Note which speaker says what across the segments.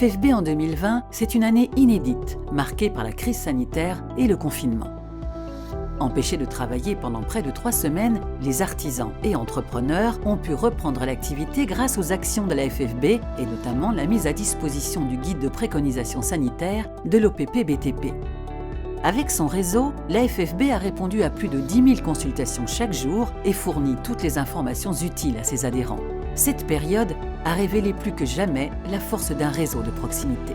Speaker 1: FFB en 2020, c'est une année inédite, marquée par la crise sanitaire et le confinement. Empêchés de travailler pendant près de 3 semaines, les artisans et entrepreneurs ont pu reprendre l'activité grâce aux actions de la FFB et notamment la mise à disposition du guide de préconisation sanitaire de l'OPP-BTP. Avec son réseau, la FFB a répondu à plus de 10 000 consultations chaque jour et fourni toutes les informations utiles à ses adhérents. Cette période a révélé plus que jamais la force d'un réseau de proximité.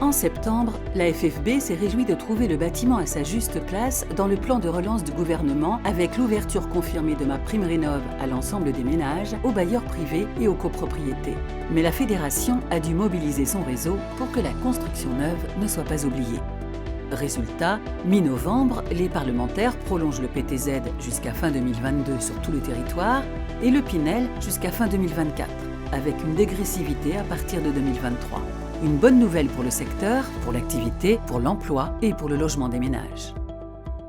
Speaker 1: En septembre, la FFB s'est réjouie de trouver le bâtiment à sa juste place dans le plan de relance du gouvernement avec l'ouverture confirmée de MaPrimeRénov' à l'ensemble des ménages, aux bailleurs privés et aux copropriétés. Mais la fédération a dû mobiliser son réseau pour que la construction neuve ne soit pas oubliée. Résultat, mi-novembre, les parlementaires prolongent le PTZ jusqu'à fin 2022 sur tout le territoire et le Pinel jusqu'à fin 2024, avec une dégressivité à partir de 2023. Une bonne nouvelle pour le secteur, pour l'activité, pour l'emploi et pour le logement des ménages.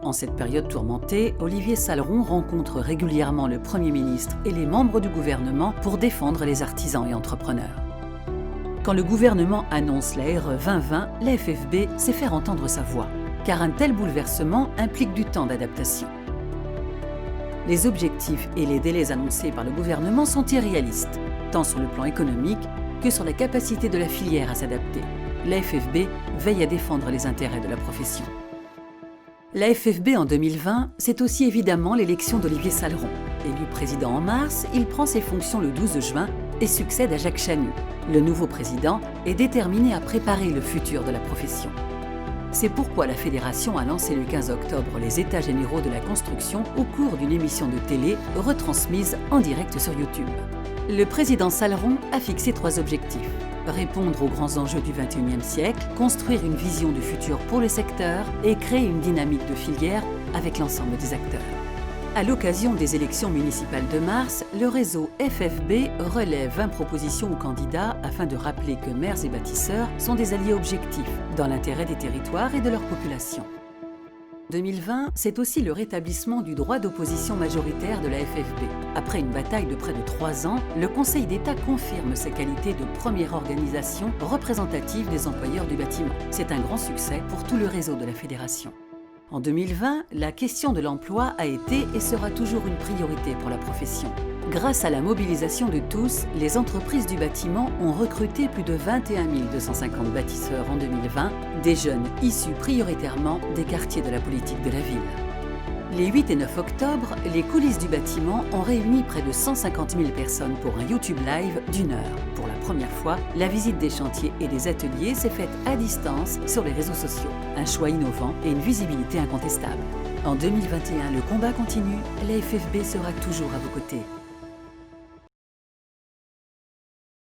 Speaker 1: En cette période tourmentée, Olivier Salleron rencontre régulièrement le Premier ministre et les membres du gouvernement pour défendre les artisans et entrepreneurs. Quand le gouvernement annonce la RE 2020, la FFB sait faire entendre sa voix, car un tel bouleversement implique du temps d'adaptation. Les objectifs et les délais annoncés par le gouvernement sont irréalistes, tant sur le plan économique que sur la capacité de la filière à s'adapter. La FFB veille à défendre les intérêts de la profession. La FFB en 2020, c'est aussi évidemment l'élection d'Olivier Salleron. Élu président en mars, il prend ses fonctions le 12 juin et succède à Jacques Chanu. Le nouveau président est déterminé à préparer le futur de la profession. C'est pourquoi la fédération a lancé le 15 octobre les États généraux de la construction au cours d'une émission de télé retransmise en direct sur YouTube. Le président Salleron a fixé 3 objectifs. Répondre aux grands enjeux du XXIe siècle, construire une vision du futur pour le secteur et créer une dynamique de filière avec l'ensemble des acteurs. À l'occasion des élections municipales de mars, le réseau FFB relève 20 propositions aux candidats afin de rappeler que maires et bâtisseurs sont des alliés objectifs dans l'intérêt des territoires et de leur population. 2020, c'est aussi le rétablissement du droit d'opposition majoritaire de la FFB. Après une bataille de près de 3 ans, le Conseil d'État confirme sa qualité de première organisation représentative des employeurs du bâtiment. C'est un grand succès pour tout le réseau de la fédération. En 2020, la question de l'emploi a été et sera toujours une priorité pour la profession. Grâce à la mobilisation de tous, les entreprises du bâtiment ont recruté plus de 21 250 bâtisseurs en 2020, des jeunes issus prioritairement des quartiers de la politique de la ville. Les 8 et 9 octobre, les coulisses du bâtiment ont réuni près de 150 000 personnes pour un YouTube Live d'1 heure. Pour la première fois, la visite des chantiers et des ateliers s'est faite à distance sur les réseaux sociaux. Un choix innovant et une visibilité incontestable. En 2021, le combat continue, la FFB sera toujours à vos côtés.